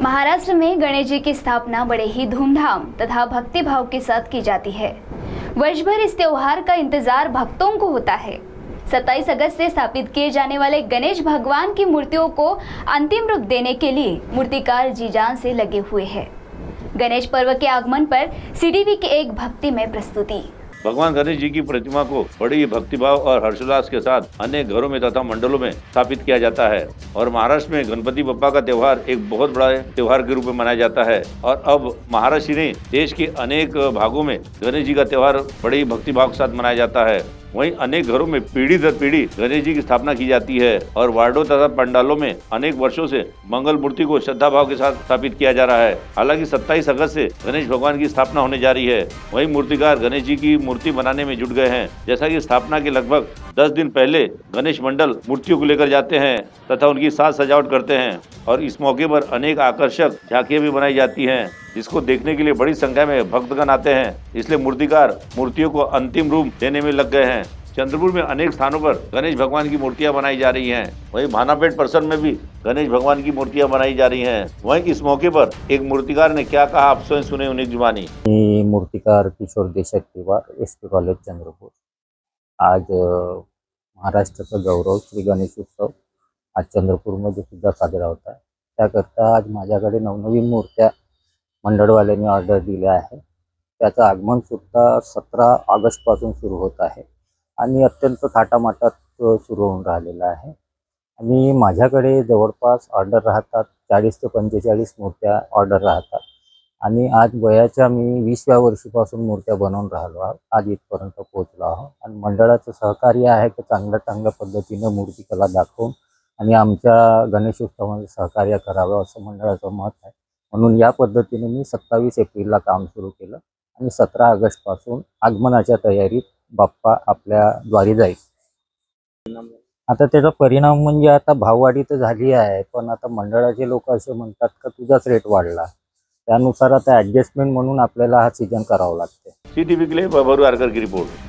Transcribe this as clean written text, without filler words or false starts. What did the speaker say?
महाराष्ट्र में गणेश जी की स्थापना बड़े ही धूमधाम तथा भक्तिभाव के साथ की जाती है। वर्ष भर इस त्योहार का इंतजार भक्तों को होता है। 27 अगस्त से स्थापित किए जाने वाले गणेश भगवान की मूर्तियों को अंतिम रूप देने के लिए मूर्तिकार जी जान से लगे हुए हैं। गणेश पर्व के आगमन पर सीटीवी की एक भक्तिमय प्रस्तुति। भगवान गणेश जी की प्रतिमा को बड़ी ही भक्तिभाव और हर्षोल्लास के साथ अनेक घरों में तथा मंडलों में स्थापित किया जाता है और महाराष्ट्र में गणपति बप्पा का त्योहार एक बहुत बड़ा त्योहार के रूप में मनाया जाता है। और अब महाराष्ट्र ने देश के अनेक भागों में गणेश जी का त्योहार बड़े ही भक्तिभाव के साथ मनाया जाता है। वहीं अनेक घरों में पीढ़ी दर पीढ़ी गणेश जी की स्थापना की जाती है और वार्डों तथा पंडालों में अनेक वर्षों से मंगल मूर्ति को श्रद्धा भाव के साथ स्थापित किया जा रहा है। हालांकि 27 अगस्त से गणेश भगवान की स्थापना होने जा रही है। वहीं मूर्तिकार गणेश जी की मूर्ति बनाने में जुट गए हैं। जैसा कि स्थापना के लगभग 10 दिन पहले गणेश मंडल मूर्तियों को लेकर जाते हैं तथा उनकी साज सजावट करते हैं और इस मौके पर अनेक आकर्षक झांकियां भी बनाई जाती हैं, जिसको देखने के लिए बड़ी संख्या में भक्तगण आते हैं। इसलिए मूर्तिकार मूर्तियों को अंतिम रूप देने में लग गए हैं। चंद्रपुर में अनेक स्थानों पर गणेश भगवान की मूर्तियां बनाई जा रही हैं। वहीं भानापेट परिसर में भी गणेश भगवान की मूर्तियां बनाई जा रही हैं। वहीं इस मौके पर एक मूर्तिकार ने क्या कहा, आप स्वयं सुने उन्हीं की जुबानी। मूर्तिकार किशोर देशक्तिवार, एसपी कॉलेज चंद्रपुर। आज महाराष्ट्र का गौरव श्री गणेश उत्सव आज चंद्रपूरमध्ये सुद्धा साजरा होता है। त्याकरता आज माझ्याकडे नवनवीन मूर्त्या मंडळवाल्यांनी ऑर्डर दिल्या आहे। त्याचं आगमन सुद्धा 17 ऑगस्ट पासून सुरू होत आहे आणि अत्यंत थाटामाटात सुरू होऊन राहिलेला आहे। आणि माझ्याकडे जवळपास ऑर्डर राहतात 40 ते 45 मूर्त्या ऑर्डर राहतात आणि आज वयाच्या मी 20व्या वर्षीपासून मूर्त्या बनवून राहिलो आहोत। आज इथपर्यंत पोहोचलो आहोत आणि मंडळाचं सहकार्य आहे की चांगल्या पद्धतीने मूर्तिकला दाखवून आणि आमच्या गणेशोत्सवामध्ये सहकार्य करावं असं मंडळाचं मत आहे। म्हणून या पद्धतीने मी 27 एप्रिलला काम सुरू केलं आणि 17 ऑगस्ट पासून आगमनाच्या तयारीत बाप्पा आपल्या द्वारी जाईल। आता त्याचा परिणाम म्हणजे आता भाववाढी तर झाली आहे, पण आता मंडळाचे लोक असे म्हणतात की तुझाच रेट वाढला, त्यानुसार आता ॲडजस्टमेंट म्हणून आपल्याला हा सीजन करावा लागते। सीटीवी के लिए वैभव आरकर की रिपोर्ट।